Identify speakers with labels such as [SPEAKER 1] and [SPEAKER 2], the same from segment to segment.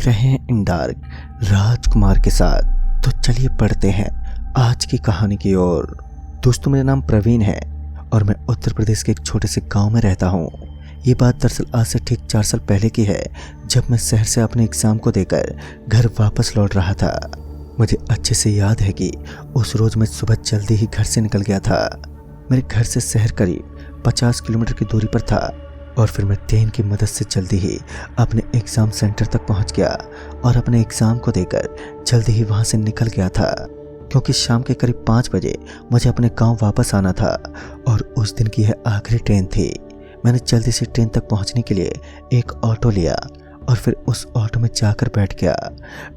[SPEAKER 1] रहे हैं इन डार्क राजकुमार के साथ। तो चलिए पढ़ते हैं आज की कहानी की ओर। दोस्तों, मेरा नाम प्रवीण है और मैं उत्तर प्रदेश के एक छोटे से गांव में रहता हूं। ये बात दरअसल आज से ठीक 4 साल पहले की है, जब मैं शहर से अपने एग्जाम को देकर घर वापस लौट रहा था। मुझे अच्छे से याद है कि उस रोज मैं सुबह जल्दी ही घर से निकल गया था। मेरे घर से शहर करीब 50 किलोमीटर की दूरी पर था और फिर मैं ट्रेन की मदद से जल्दी ही अपने एग्ज़ाम सेंटर तक पहुंच गया और अपने एग्ज़ाम को देकर जल्दी ही वहां से निकल गया था, क्योंकि शाम के करीब 5 बजे मुझे अपने गांव वापस आना था और उस दिन की यह आखिरी ट्रेन थी। मैंने जल्दी से ट्रेन तक पहुंचने के लिए एक ऑटो लिया और फिर उस ऑटो में जाकर बैठ गया।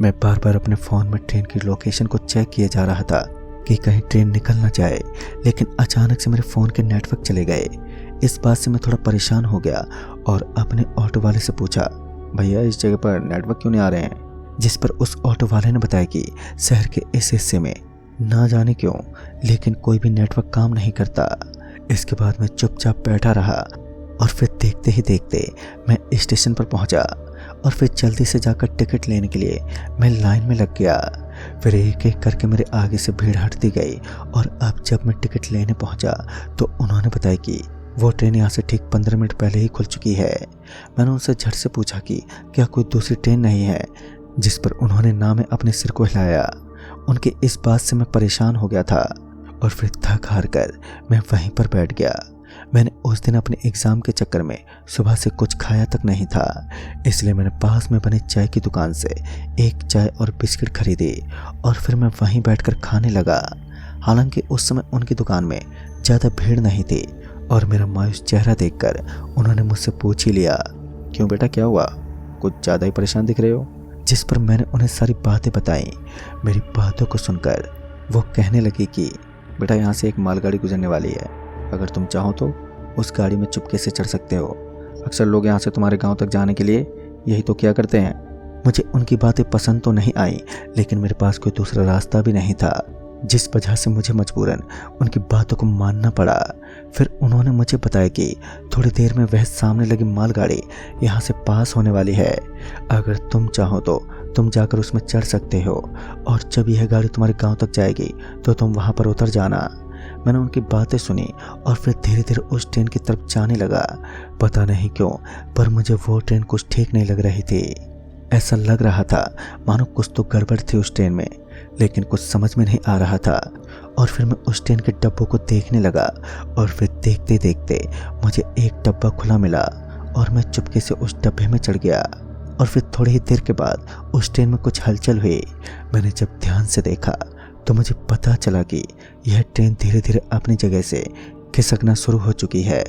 [SPEAKER 1] मैं बार बार अपने फ़ोन में ट्रेन की लोकेशन को चेक किए जा रहा था कि कहीं ट्रेन निकल ना जाए, लेकिन अचानक से मेरे फ़ोन के नेटवर्क चले गए। इस बात से मैं थोड़ा परेशान हो गया और अपने ऑटो वाले से पूछा, भैया इस जगह पर नेटवर्क क्यों नहीं आ रहे हैं? जिस पर उस ऑटो वाले ने बताया कि शहर के इस हिस्से में ना जाने क्यों लेकिन कोई भी नेटवर्क काम नहीं करता। इसके बाद मैं चुपचाप बैठा रहा और फिर देखते ही देखते मैं स्टेशन पर पहुंचा और फिर जल्दी से जाकर टिकट लेने के लिए मैं लाइन में लग गया। फिर एक एक करके मेरे आगे से भीड़ हटती गई और अब जब मैं टिकट लेने पहुंचा तो उन्होंने बताया कि वो ट्रेन यहाँ से ठीक 15 मिनट पहले ही खुल चुकी है। मैंने उनसे झट से पूछा कि क्या कोई दूसरी ट्रेन नहीं है, जिस पर उन्होंने ना में अपने सिर को हिलाया। उनकी इस बात से मैं परेशान हो गया था और फिर थक हार कर मैं वहीं पर बैठ गया। मैंने उस दिन अपने एग्ज़ाम के चक्कर में सुबह से कुछ खाया तक नहीं था, इसलिए मैंने पास में बने चाय की दुकान से एक चाय और बिस्किट खरीदे और फिर मैं वहीं बैठकर खाने लगा। हालांकि उस समय उनकी दुकान में ज़्यादा भीड़ नहीं थी और मेरा मायूस चेहरा देखकर उन्होंने मुझसे पूछ ही लिया, क्यों बेटा क्या हुआ, कुछ ज़्यादा ही परेशान दिख रहे हो? जिस पर मैंने उन्हें सारी बातें बताई। मेरी बातों को सुनकर वो कहने लगी कि बेटा यहाँ से एक मालगाड़ी गुजरने वाली है, अगर तुम चाहो तो उस गाड़ी में चुपके से चढ़ सकते हो। अक्सर लोग यहाँ से तुम्हारे गांव तक जाने के लिए यही तो किया करते हैं। मुझे उनकी बातें पसंद तो नहीं आई, लेकिन मेरे पास कोई दूसरा रास्ता भी नहीं था, जिस वजह से मुझे मजबूरन उनकी बातों को मानना पड़ा। फिर उन्होंने मुझे बताया कि थोड़ी देर में वह सामने लगी मालगाड़ी यहाँ से पास होने वाली है। अगर तुम चाहो तो तुम जाकर उसमें चढ़ सकते हो और जब यह गाड़ी तुम्हारे गांव तक जाएगी तो तुम वहाँ पर उतर जाना। मैंने उनकी बातें सुनी और फिर धीरे धीरे उस ट्रेन की तरफ जाने लगा। पता नहीं क्यों पर मुझे वो ट्रेन कुछ ठीक नहीं लग रही थी। ऐसा लग रहा था मानो कुछ तो गड़बड़ थी उस ट्रेन में, लेकिन कुछ समझ में नहीं आ रहा था। और फिर मैं उस ट्रेन के डब्बों को देखने लगा और फिर देखते देखते मुझे एक डब्बा खुला मिला और मैं चुपके से उस डब्बे में चढ़ गया। और फिर थोड़ी ही देर के बाद उस ट्रेन में कुछ हलचल हुई। मैंने जब ध्यान से देखा तो मुझे पता चला कि यह ट्रेन धीरे धीरे अपनी जगह से खिसकना शुरू हो चुकी है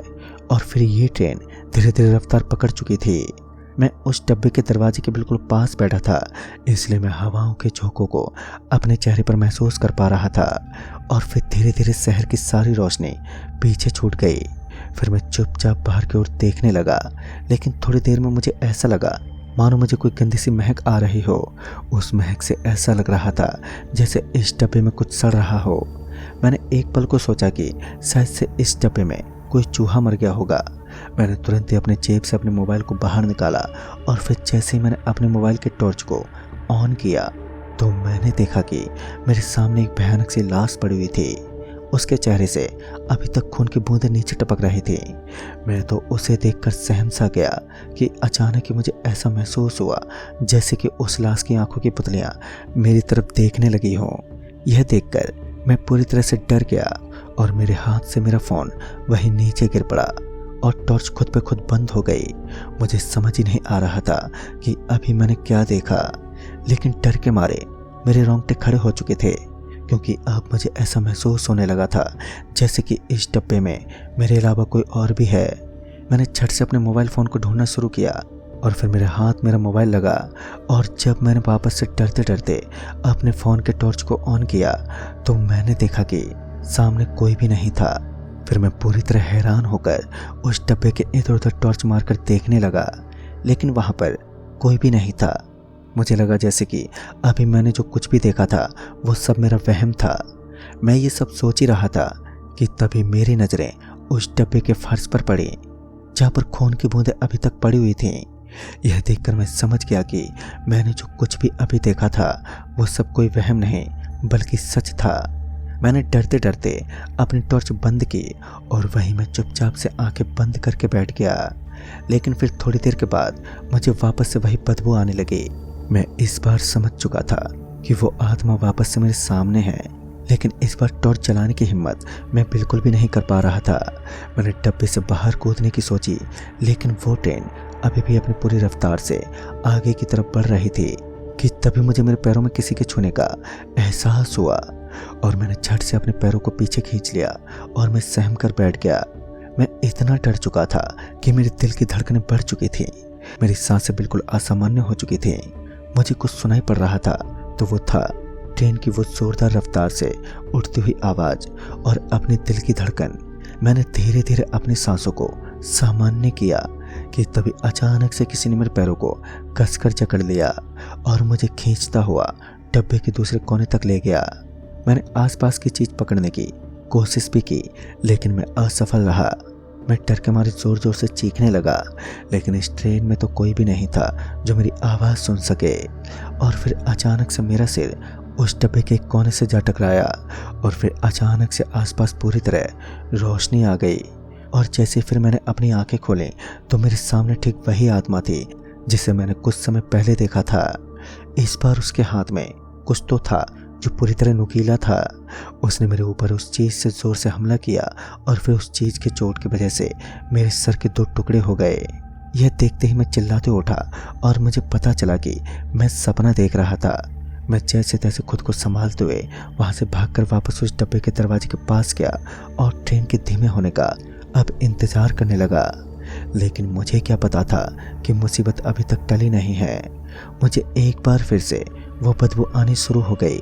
[SPEAKER 1] और फिर ये ट्रेन धीरे धीरे रफ्तार पकड़ चुकी थी। मैं उस डब्बे के दरवाजे के बिल्कुल पास बैठा था, इसलिए मैं हवाओं के झोंकों को अपने चेहरे पर महसूस कर पा रहा था। और फिर धीरे धीरे शहर की सारी रोशनी पीछे छूट गई। फिर मैं चुपचाप बाहर की ओर देखने लगा, लेकिन थोड़ी देर में मुझे ऐसा लगा मानो मुझे कोई गंदी सी महक आ रही हो। उस महक से ऐसा लग रहा था जैसे इस डब्बे में कुछ सड़ रहा हो। मैंने एक पल को सोचा कि शायद से इस डब्बे में कोई चूहा मर गया होगा। मैंने तुरंत ही अपने जेब से अपने मोबाइल को बाहर निकाला और फिर जैसे ही मैंने अपने मोबाइल के टॉर्च को ऑन किया तो मैंने देखा कि मेरे सामने एक भयानक सी लाश पड़ी हुई थी। उसके चेहरे से अभी तक खून की बूंदें नीचे टपक रही थी। मैं तो उसे देखकर सहम सा गया कि अचानक ही मुझे ऐसा महसूस हुआ जैसे कि उस लाश की आंखों की पुतलियां मेरी तरफ देखने लगी हों। यह देखकर मैं पूरी तरह से डर गया और मेरे हाथ से मेरा फ़ोन वहीं नीचे गिर पड़ा और टॉर्च खुद पे खुद बंद हो गई। मुझे समझ ही नहीं आ रहा था कि अभी मैंने क्या देखा, लेकिन डर के मारे मेरे रोंगटे खड़े हो चुके थे, क्योंकि अब मुझे ऐसा महसूस होने लगा था जैसे कि इस डब्बे में मेरे अलावा कोई और भी है। मैंने झट से अपने मोबाइल फ़ोन को ढूंढना शुरू किया और फिर मेरे हाथ मेरा मोबाइल लगा और जब मैंने वापस से डरते डरते अपने फ़ोन के टॉर्च को ऑन किया तो मैंने देखा कि सामने कोई भी नहीं था। फिर मैं पूरी तरह हैरान होकर उस डब्बे के इधर उधर टॉर्च मारकर देखने लगा, लेकिन वहाँ पर कोई भी नहीं था। मुझे लगा जैसे कि अभी मैंने जो कुछ भी देखा था वो सब मेरा वहम था। मैं ये सब सोच ही रहा था कि तभी मेरी नज़रें उस डब्बे के फर्श पर पड़ी, जहाँ पर खून की बूंदें अभी तक पड़ी हुई थीं। यह देखकर मैं समझ गया कि मैंने जो कुछ भी अभी देखा था वो सब कोई वहम नहीं बल्कि सच था। मैंने डरते डरते अपनी टॉर्च बंद की और वहीं मैं चुपचाप से आंखें बंद करके बैठ गया। लेकिन फिर थोड़ी देर के बाद मुझे वापस से वही बदबू आने लगी। मैं इस बार समझ चुका था कि वो आत्मा वापस से मेरे सामने है, लेकिन इस बार टॉर्च जलाने की हिम्मत मैं बिल्कुल भी नहीं कर पा रहा था। मैंने डब्बे से बाहर कूदने की सोची, लेकिन वो ट्रेन अभी भी अपनी पूरी रफ्तार से आगे की तरफ बढ़ रही थी कि तभी मुझे मेरे पैरों में किसी के छूने का एहसास हुआ और मैंने झट से अपने पैरों को पीछे खींच लिया और मैं सहम कर बैठ गया। मैं इतना डर चुका था कि मेरे दिल की धड़कनें बढ़ चुकी थी, मेरी सांसें बिल्कुल असामान्य हो चुकी थी। मुझे कुछ सुनाई पड़ रहा था तो वो था ट्रेन की वो जोरदार रफ्तार से उठती हुई आवाज और अपने दिल की धड़कन। मैंने धीरे धीरे अपनी सांसों को सामान्य किया कि तभी अचानक से किसी ने मेरे पैरों को कसकर जकड़ लिया और मुझे खींचता हुआ डब्बे के दूसरे कोने तक ले गया। मैंने आसपास की चीज पकड़ने की कोशिश भी की, लेकिन मैं असफल रहा। मैं डर के मारे जोर जोर से चीखने लगा, लेकिन इस ट्रेन में तो कोई भी नहीं था जो मेरी आवाज़ सुन सके। और फिर अचानक से मेरा सिर उस डब्बे के कोने से जा टकराया और फिर अचानक से आसपास पूरी तरह रोशनी आ गई। और जैसे फिर मैंने अपनी आंखें खोली तो मेरे सामने ठीक वही आत्मा थी जिसे मैंने कुछ समय पहले देखा था। इस बार उसके हाथ में कुछ तो था जो पूरी तरह नुकीला था। उसने मेरे ऊपर उस चीज़ से ज़ोर से हमला किया और फिर उस चीज़ के चोट की वजह से मेरे सर के 2 टुकड़े हो गए। यह देखते ही मैं चिल्लाते उठा और मुझे पता चला कि मैं सपना देख रहा था। मैं जैसे तैसे खुद को संभालते हुए वहाँ से भागकर वापस उस डब्बे के दरवाजे के पास गया और ट्रेन के धीमे होने का अब इंतज़ार करने लगा। लेकिन मुझे क्या पता था कि मुसीबत अभी तक टली नहीं है। मुझे एक बार फिर से वो बदबू आनी शुरू हो गई,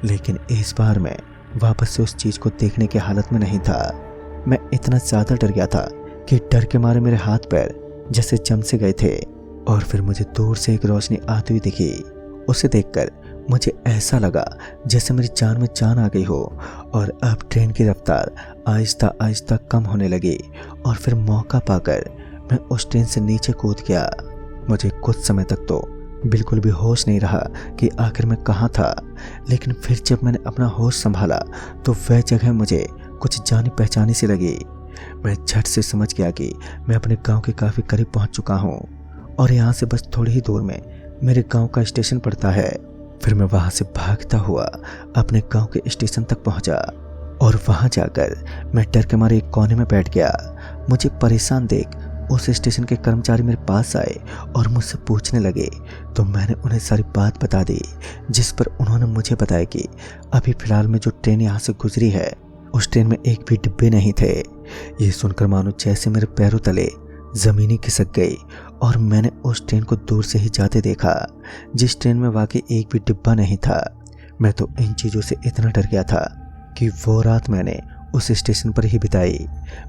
[SPEAKER 1] लेकिन इस बार मैं वापस से उस चीज़ को देखने की हालत में नहीं था। मैं इतना ज़्यादा डर गया था कि डर के मारे मेरे हाथ पैर जैसे जम से गए थे। और फिर मुझे दूर से एक रोशनी आती हुई दिखी। उसे देखकर मुझे ऐसा लगा जैसे मेरी जान में जान आ गई हो। और अब ट्रेन की रफ्तार आहिस्ता आहिस्ता कम होने लगी और फिर मौका पाकर मैं उस ट्रेन से नीचे कूद गया। मुझे कुछ समय तक तो बिल्कुल भी होश नहीं रहा कि आखिर मैं कहाँ था, लेकिन फिर जब मैंने अपना होश संभाला तो वह जगह मुझे कुछ जानी पहचानी सी लगी। मैं झट से समझ गया कि मैं अपने गांव के काफ़ी करीब पहुंच चुका हूं और यहाँ से बस थोड़ी ही दूर में मेरे गांव का स्टेशन पड़ता है। फिर मैं वहाँ से भागता हुआ अपने गांव के स्टेशन तक पहुँचा और वहाँ जाकर मैं डर के मारे एक कोने में बैठ गया। मुझे परेशान देख उस स्टेशन के कर्मचारी मेरे पास आए और मुझसे पूछने लगे तो मैंने उन्हें सारी बात बता दी, जिस पर उन्होंने मुझे बताया कि अभी फ़िलहाल में जो ट्रेन यहाँ से गुजरी है उस ट्रेन में एक भी डिब्बे नहीं थे। ये सुनकर मानो जैसे मेरे पैरों तले ज़मीनी खिसक गई और मैंने उस ट्रेन को दूर से ही जाते देखा जिस ट्रेन में वाकई एक भी डिब्बा नहीं था। मैं तो इन चीज़ों से इतना डर गया था कि वो रात मैंने उस स्टेशन पर ही बिताई।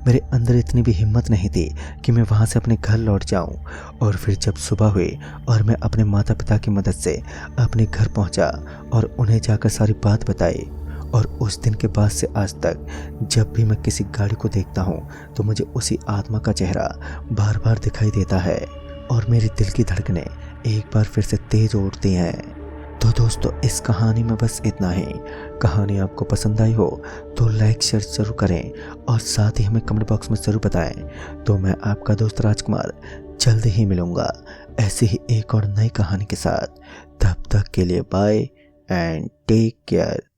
[SPEAKER 1] मेरे अंदर इतनी भी हिम्मत नहीं थी कि मैं वहाँ से अपने घर लौट जाऊँ। और फिर जब सुबह हुई और मैं अपने माता पिता की मदद से अपने घर पहुँचा और उन्हें जाकर सारी बात बताई, और उस दिन के बाद से आज तक जब भी मैं किसी गाड़ी को देखता हूँ तो मुझे उसी आत्मा का चेहरा बार बार दिखाई देता है और मेरे दिल की धड़कनें एक बार फिर से तेज उठती हैं। तो दोस्तों, इस कहानी में बस इतना ही। कहानी आपको पसंद आई हो तो लाइक शेयर जरूर करें और साथ ही हमें कमेंट बॉक्स में ज़रूर बताएं। तो मैं आपका दोस्त राजकुमार जल्द ही मिलूँगा ऐसे ही एक और नई कहानी के साथ। तब तक के लिए बाय एंड टेक केयर।